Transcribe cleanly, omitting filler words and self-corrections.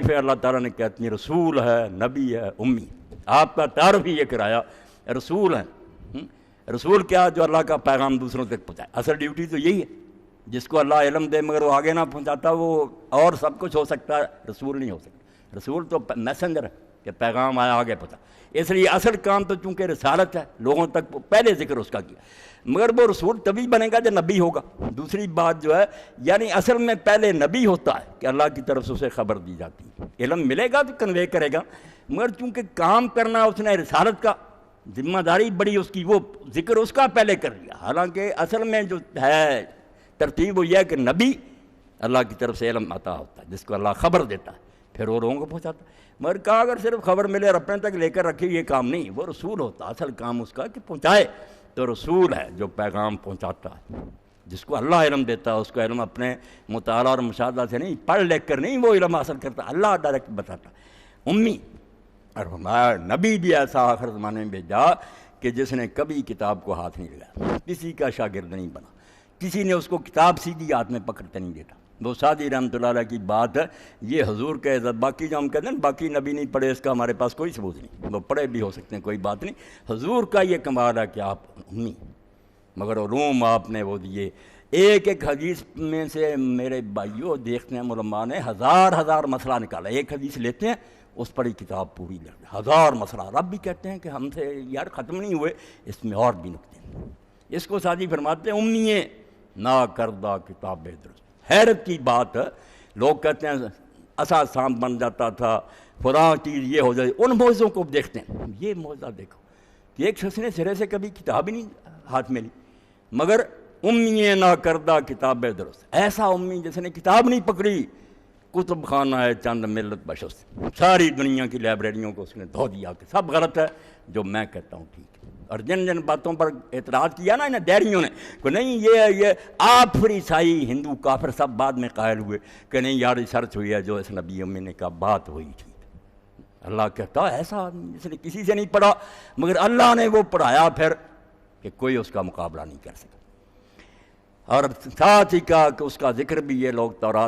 تعریف ہے اللہ تعالیٰ نے کہتے ہیں رسول ہے، نبی ہے، امی. آپ کا تعارف ہی یہ کرایا رسول ہے. رسول کیا؟ جو اللہ کا پیغام دوسروں تک پہنچائے. اصل ڈیوٹی تو یہی ہے. جس کو اللہ علم دے مگر وہ آگے نہ پہنچاتا وہ اور سب کچھ ہو سکتا ہے، رسول نہیں ہو سکتا. رسول تو میسنجر ہے کہ پیغام آیا آگے پہنچا. اس لیے اصل کام تو چونکہ رسالت ہے، لوگوں تک پہلے ذکر اس کا کیا، مگر وہ رسول تبھی بنے گا جب نبی ہوگا. دوسری بات جو ہے یعنی اصل میں پہلے نبی ہوتا ہے کہ اللہ کی طرف سے اسے خبر دی جاتی ہے. علم ملے گا تو کنوے کرے گا، مگر چونکہ کام کرنا اس نے رسالت کا، ذمہ داری بڑی اس کی، وہ ذکر اس کا پہلے کر لیا. حالانکہ اصل میں جو ہے ترتیب وہ یہ ہے کہ نبی اللہ کی طرف سے علم عطا ہوتا ہے جس کو اللہ خبر دیتا ہے، پھر وہ لوگوں کو پہنچاتا ہے. مگر کہا اگر صرف خبر ملے اور اپنے تک لے کر رکھے یہ کام نہیں، وہ رسول ہوتا. اصل کام اس کا کہ پہنچائے. تو رسول ہے جو پیغام پہنچاتا ہے، جس کو اللہ علم دیتا ہے. اس کا علم اپنے مطالعہ اور مشاہدہ سے نہیں، پڑھ لکھ کر نہیں وہ علم حاصل کرتا، اللہ ڈائریکٹ بتاتا. امی اور ہمارا نبی بھی ایسا آخر زمانے میں بھیجا کہ جس نے کبھی کتاب کو ہاتھ نہیں لگایا، کسی کا شاگرد نہیں بنا، کسی نے اس کو کتاب سیدھی ہاتھ میں پکڑتے نہیں دیتا. وہ سعدی رحمۃ اللہ علیہ کی بات ہے، یہ حضور کے عزت. باقی جو ہم کہتے ہیں باقی نبی نہیں پڑھے، اس کا ہمارے پاس کوئی ثبوت نہیں. وہ پڑھے بھی ہو سکتے ہیں، کوئی بات نہیں. حضور کا یہ کمال ہے کہ آپ امی، مگر علوم آپ نے وہ دیے. ایک ایک حدیث میں سے میرے بھائیوں دیکھتے ہیں علماء نے ہزار مسئلہ نکالا. ایک حدیث لیتے ہیں اس پر ہی کتاب پوری لگتی، ہزار مسئلہ. رب بھی کہتے ہیں کہ ہم سے یار ختم نہیں ہوئے، اس میں اور بھی نکتے ہیں. اس کو سعدی فرماتے ہیں امیے نا کردہ کتاب درست. حیرت کی بات ہے، لوگ کہتے ہیں اسا سانپ بن جاتا تھا، فلاں چیز یہ ہو جائے. ان موضوعوں کو دیکھتے ہیں. یہ موضوع دیکھو کہ ایک شخص نے سرے سے کبھی کتاب ہی نہیں ہاتھ میں لی، مگر امی نہ کردہ کتاب درست. ایسا امی جس نے کتاب نہیں پکڑی. کتب خانہ ہے چند ملت بشست، ساری دنیا کی لائبریریوں کو اس نے دھو دیا کہ سب غلط ہے، جو میں کہتا ہوں ٹھیک ہے. اور جن جن باتوں پر اعتراض کیا نا انہیں دیریوں نے کہ نہیں یہ آپ پھر عیسائی ہندو کافر سب بعد میں قائل ہوئے کہ نہیں یار ریسرچ ہوئی ہے جو اس نبی امی نے کہا بات ہوئی ٹھیک. اللہ کہتا ایسا آدمی جس نے کسی سے نہیں پڑھا، مگر اللہ نے وہ پڑھایا پھر کہ کوئی اس کا مقابلہ نہیں کر سکا. اور ساتھ ہی کہا کہ اس کا ذکر بھی یہ لوگ تورات